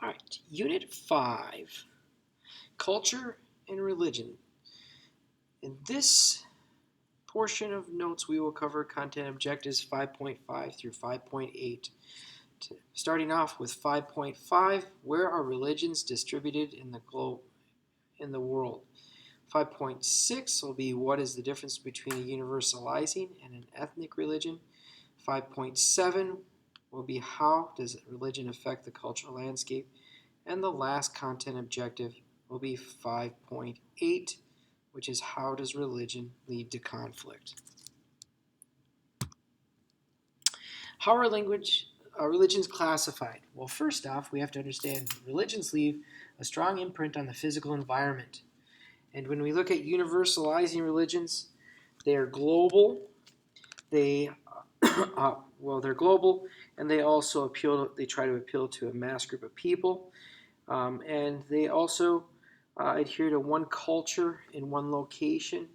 All right, Unit 5, Culture and Religion. In this portion of notes, we will cover content objectives 5.5 through 5.8. Starting off with 5.5, where are religions distributed in the globe, in the world? 5.6 will be what is the difference between a universalizing and an ethnic religion. 5.7 will be how does religion affect the cultural landscape? And the last content objective will be 5.8, which is how does religion lead to conflict? How are religions classified? Well, first off, we have to understand religions leave a strong imprint on the physical environment. And when we look at universalizing religions, they are global. They're global, and they also try to appeal to a mass group of people. And they also adhere to one culture in one location.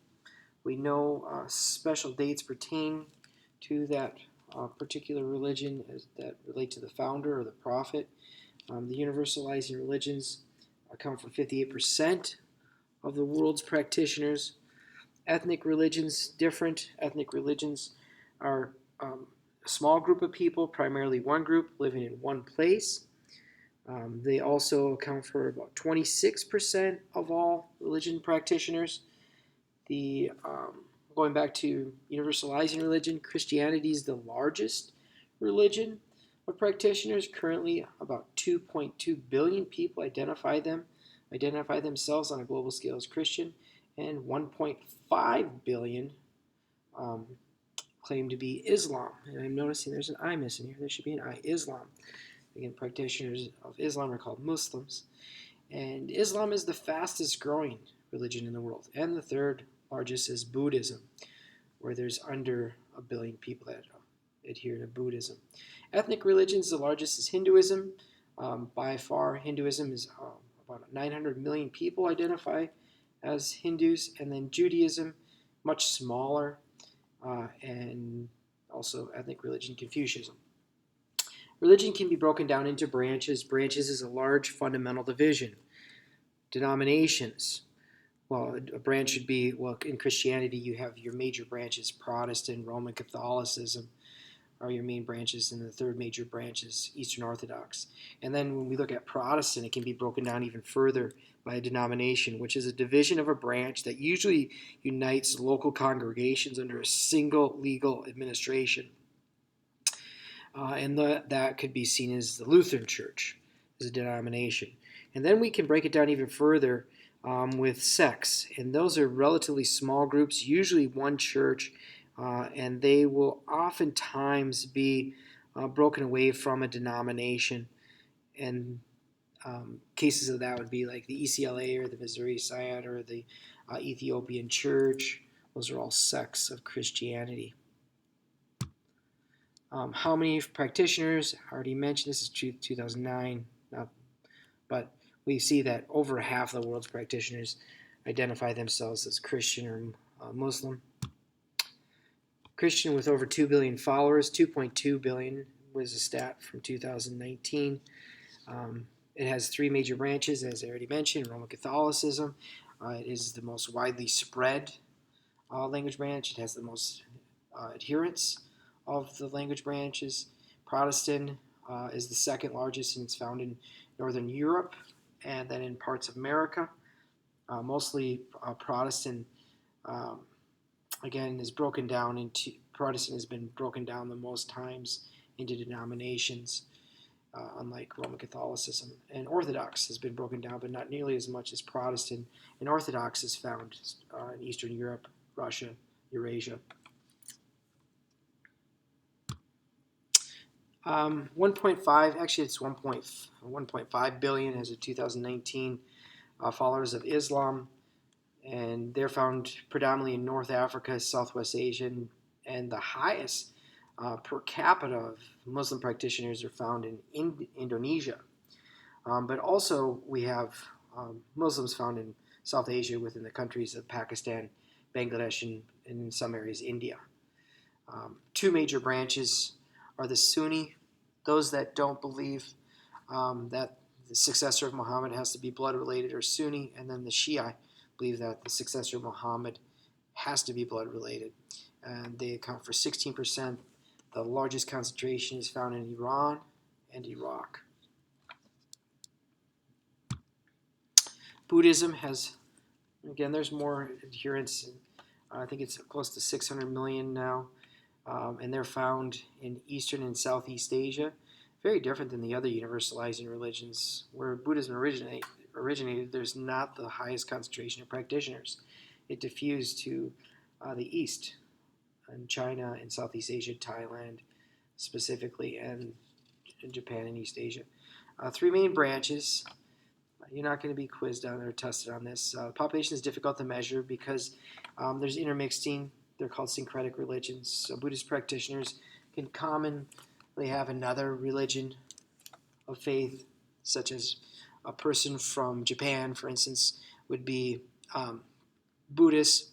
We know special dates pertain to that particular religion that relate to the founder or the prophet. The universalizing religions account for 58% of the world's practitioners. Ethnic religions, different ethnic religions are a small group of people, primarily one group living in one place. They also account for about 26% of all religion practitioners. Going back to universalizing religion, Christianity is the largest religion of practitioners. Currently, about 2.2 billion people identify themselves on a global scale as Christian, and 1.5 billion claim to be Islam. And I'm noticing there's an I missing here. There should be an I. Islam. Again, practitioners of Islam are called Muslims. And Islam is the fastest growing religion in the world. And the third largest is Buddhism, where there's under a billion people that adhere to Buddhism. Ethnic religions, the largest is Hinduism. By far, Hinduism is about 900 million people identify as Hindus. And then Judaism, much smaller, and also ethnic religion, Confucianism. Religion can be broken down into branches. Branches is a large fundamental division. Denominations. Well, a branch should be, in Christianity, you have your major branches, Protestant, Roman Catholicism are your main branches, and the third major branch is Eastern Orthodox. And then when we look at Protestant, it can be broken down even further by a denomination, which is a division of a branch that usually unites local congregations under a single legal administration. And that could be seen as the Lutheran Church as a denomination. And then we can break it down even further with sects. And those are relatively small groups, usually one church, and they will oftentimes be broken away from a denomination. And cases of that would be like the ECLA or the Missouri Synod or the Ethiopian Church. Those are all sects of Christianity. How many practitioners? I already mentioned this is 2009, but we see that over half of the world's practitioners identify themselves as Christian or Muslim. Christian with over 2 billion followers, 2.2 billion was a stat from 2019. It has three major branches, as I already mentioned. Roman Catholicism. It is the most widely spread language branch. It has the most adherents of the language branches. Protestant is the second largest, and it's found in Northern Europe and then in parts of America. Mostly Protestant, again, is broken down into, Protestant has been broken down the most times into denominations, unlike Roman Catholicism. And Orthodox has been broken down, but not nearly as much as Protestant. And Orthodox is found in Eastern Europe, Russia, Eurasia. 1.5, actually it's 1.5 billion as of 2019 followers of Islam, and they're found predominantly in North Africa, Southwest Asia, and the highest per capita of Muslim practitioners are found in Indonesia. But also we have Muslims found in South Asia within the countries of Pakistan, Bangladesh, and in some areas India. Two major branches are the Sunni, those that don't believe that the successor of Muhammad has to be blood related or Sunni, and then the Shia believe that the successor of Muhammad has to be blood related. And they account for 16%. The largest concentration is found in Iran and Iraq. Buddhism has, again, there's more adherents. I think it's close to 600 million now, and they're found in Eastern and Southeast Asia. Very different than the other universalizing religions. Where Buddhism originated, there's not the highest concentration of practitioners. It diffused to the East, in China and Southeast Asia, Thailand specifically, and in Japan and East Asia. Three main branches. You're not going to be quizzed on or tested on this. Population is difficult to measure because there's intermixing. They're called syncretic religions. So Buddhist practitioners can commonly have another religion of faith, such as a person from Japan, for instance, would be Buddhist,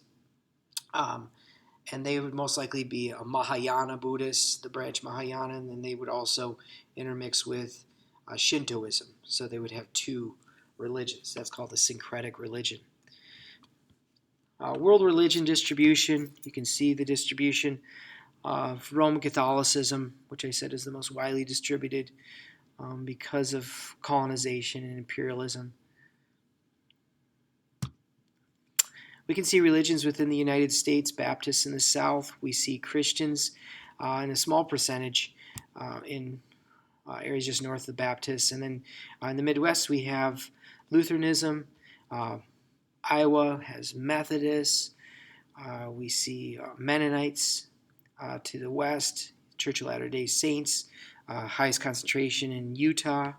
and they would most likely be a Mahayana Buddhist, the branch Mahayana, and then they would also intermix with Shintoism. So they would have two religions. That's called the syncretic religion. World religion distribution, you can see the distribution of Roman Catholicism, which I said is the most widely distributed because of colonization and imperialism. We can see religions within the United States, Baptists in the South. We see Christians in a small percentage in areas just north of the Baptists. And then in the Midwest, we have Lutheranism. Iowa has Methodists. We see Mennonites to the west, Church of Latter-day Saints, highest concentration in Utah.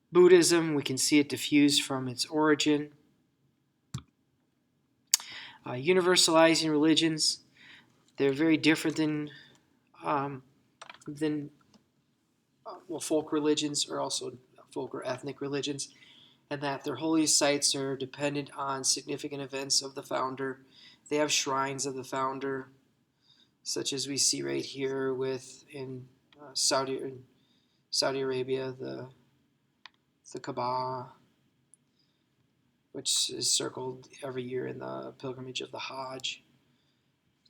Buddhism, we can see it diffused from its origin. Universalizing religions, they're very different than folk religions, or also folk or ethnic religions, and that their holy sites are dependent on significant events of the founder. They have shrines of the founder, such as we see right here in Saudi Arabia, the Kaaba, which is circled every year in the pilgrimage of the Hajj.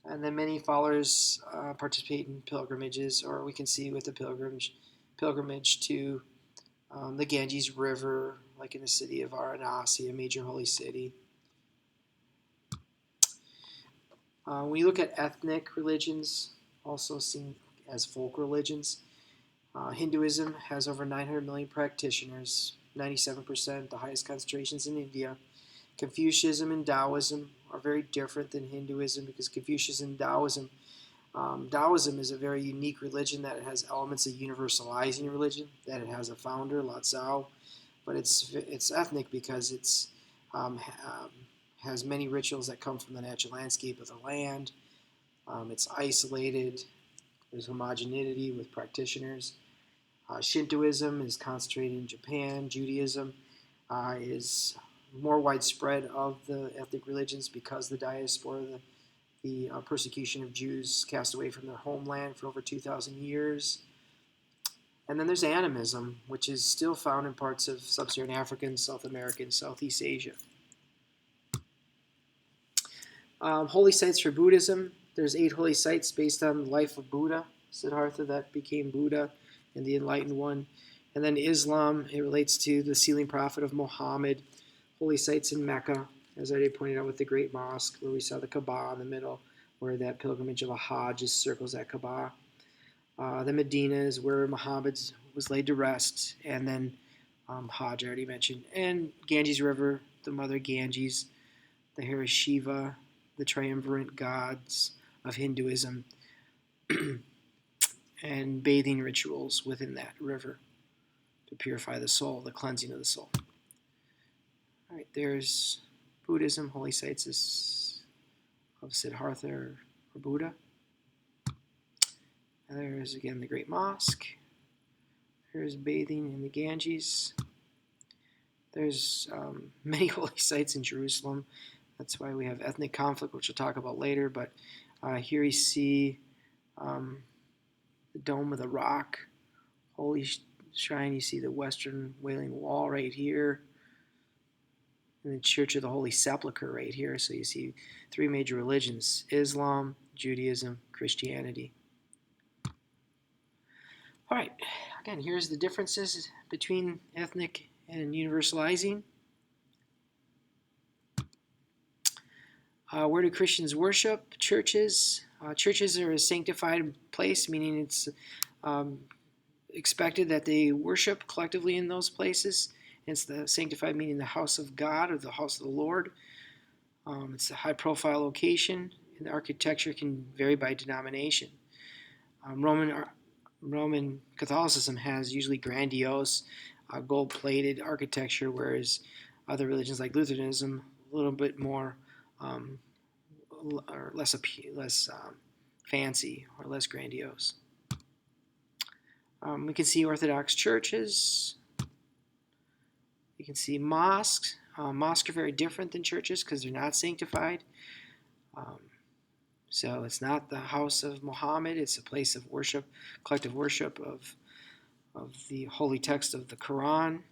And then many followers participate in pilgrimages, or we can see with the pilgrimage to the Ganges River, like in the city of Varanasi, a major holy city. When you look at ethnic religions, also seen as folk religions, Hinduism has over 900 million practitioners, 97%, the highest concentrations in India. Confucianism and Taoism are very different than Hinduism because Confucianism and Taoism is a very unique religion that it has elements of universalizing religion, that it has a founder, Lao Tzu, but it's ethnic because it's has many rituals that come from the natural landscape of the land. It's isolated. There's homogeneity with practitioners. Shintoism is concentrated in Japan. Judaism is more widespread of the ethnic religions because the diaspora, the persecution of Jews cast away from their homeland for over 2,000 years. And then there's animism, which is still found in parts of sub-Saharan Africa and South America and Southeast Asia. Holy sites for Buddhism. There's 8 holy sites based on the life of Buddha, Siddhartha, that became Buddha and the Enlightened One. And then Islam, it relates to the sealing prophet of Muhammad. Holy sites in Mecca, as I already pointed out with the Great Mosque, where we saw the Kaaba in the middle, where that pilgrimage of a Hajj just circles that Kaaba. The Medina is where Muhammad was laid to rest, and then Hajj, I already mentioned. And Ganges River, the mother Ganges, the hair of Shiva, the triumvirate gods of Hinduism, and bathing rituals within that river to purify the soul, the cleansing of the soul. All right, there's Buddhism, holy sites of Siddhartha or Buddha. And there's again the Great Mosque. There's bathing in the Ganges. There's many holy sites in Jerusalem. That's why we have ethnic conflict, which we'll talk about later. But here you see the Dome of the Rock, Holy Shrine, you see the Western Wailing Wall right here, and the Church of the Holy Sepulchre right here. So you see three major religions: Islam, Judaism, Christianity. All right, again, here's the differences between ethnic and universalizing. Where do Christians worship? Churches. Churches are a sanctified place, meaning it's expected that they worship collectively in those places. It's the sanctified, meaning the house of God or the house of the Lord. It's a high-profile location, and the architecture can vary by denomination. Roman Catholicism has usually grandiose, gold-plated architecture, whereas other religions like Lutheranism a little bit more or less fancy or less grandiose. We can see Orthodox churches. You can see mosques. Mosques are very different than churches because they're not sanctified. So it's not the house of Muhammad. It's a place of worship, collective worship of the holy text of the Quran.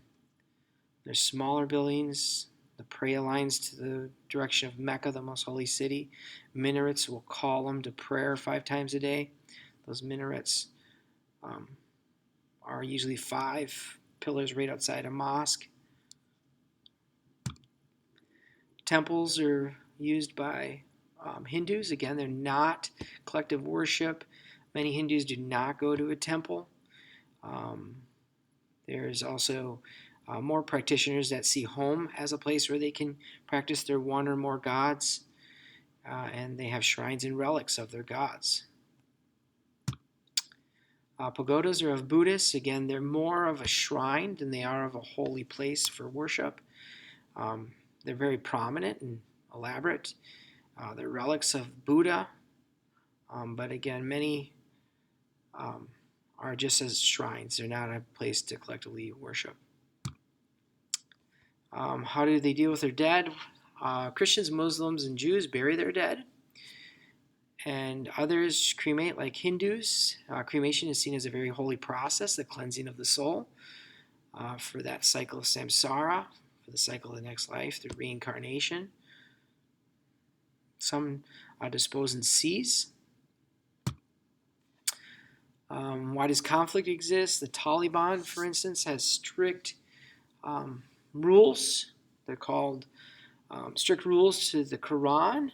There's smaller buildings. The prayer lines to the direction of Mecca, the most holy city. Minarets will call them to prayer 5 times a day. Those minarets are usually 5 pillars right outside a mosque. Temples are used by Hindus. Again, they're not collective worship. Many Hindus do not go to a temple. There's also more practitioners that see home as a place where they can practice their one or more gods, and they have shrines and relics of their gods. Pagodas are of Buddhists. Again, they're more of a shrine than they are of a holy place for worship. They're very prominent and elaborate. They're relics of Buddha, but again, many are just as shrines. They're not a place to collectively worship. How do they deal with their dead? Christians, Muslims, and Jews bury their dead, and others cremate like Hindus. Cremation is seen as a very holy process, the cleansing of the soul for that cycle of samsara, for the cycle of the next life, the reincarnation. Some dispose in seas. Why does conflict exist? The Taliban, for instance, has strict rules. They're called strict rules to the Quran,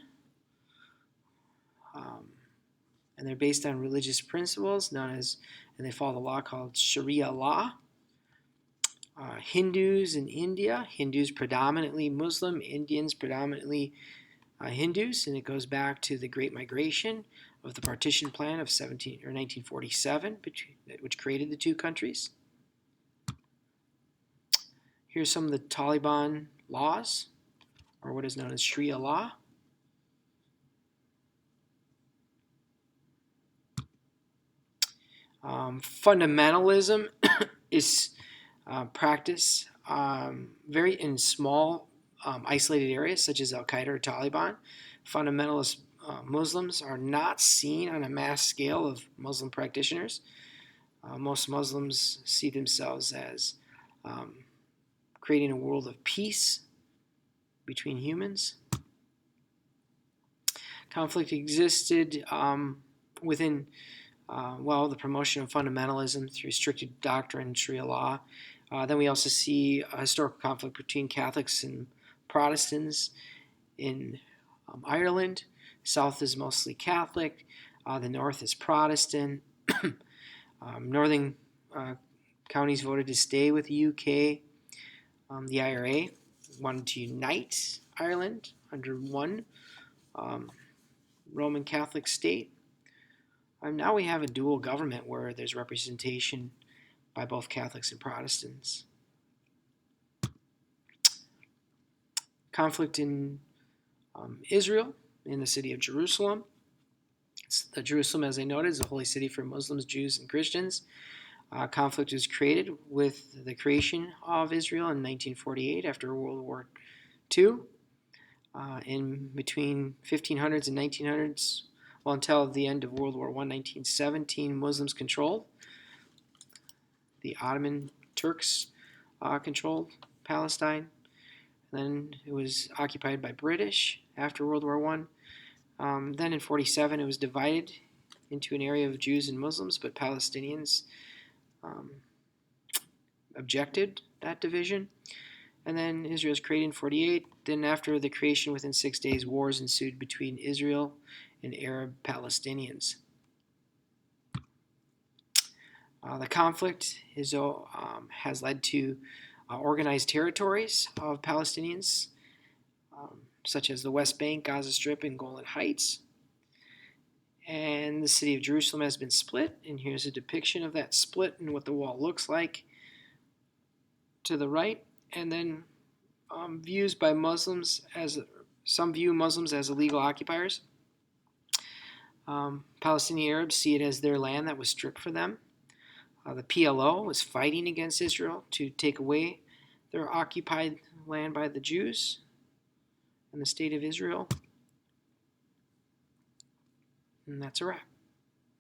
and they're based on religious principles and they follow the law called Sharia law. Hindus in India, Hindus predominantly Muslim, Indians predominantly Hindus, and it goes back to the Great Migration of the Partition Plan of 1947, which created the two countries. Here's some of the Taliban laws, or what is known as Sharia law. Fundamentalism is practiced very in small, isolated areas such as Al-Qaeda or Taliban. Fundamentalist Muslims are not seen on a mass scale of Muslim practitioners. Most Muslims see themselves as creating a world of peace between humans. Conflict existed within the promotion of fundamentalism through restricted doctrine and Sharia law. Then we also see a historical conflict between Catholics and Protestants in Ireland. South is mostly Catholic. The North is Protestant. Northern counties voted to stay with the UK. The IRA wanted to unite Ireland under one Roman Catholic state. Now we have a dual government where there's representation by both Catholics and Protestants. Conflict in Israel, in the city of Jerusalem. Jerusalem, as I noted, is a holy city for Muslims, Jews, and Christians. Conflict was created with the creation of Israel in 1948 after World War II. In between 1500s and 1900s, until the end of World War I, 1917, Muslims controlled Ottoman Turks controlled Palestine. Then it was occupied by British after World War I. Then in 1947 it was divided into an area of Jews and Muslims, but Palestinians objected that division. And then Israel was created in 1948. Then after the creation, within 6 days, wars ensued between Israel and Arab Palestinians. The conflict has led to organized territories of Palestinians, such as the West Bank, Gaza Strip, and Golan Heights. And the city of Jerusalem has been split, and here's a depiction of that split and what the wall looks like to the right. And then views by Muslims, as some view Muslims as illegal occupiers. Palestinian Arabs see it as their land that was stripped for them. The PLO was fighting against Israel to take away their occupied land by the Jews and the state of Israel. And that's a wrap.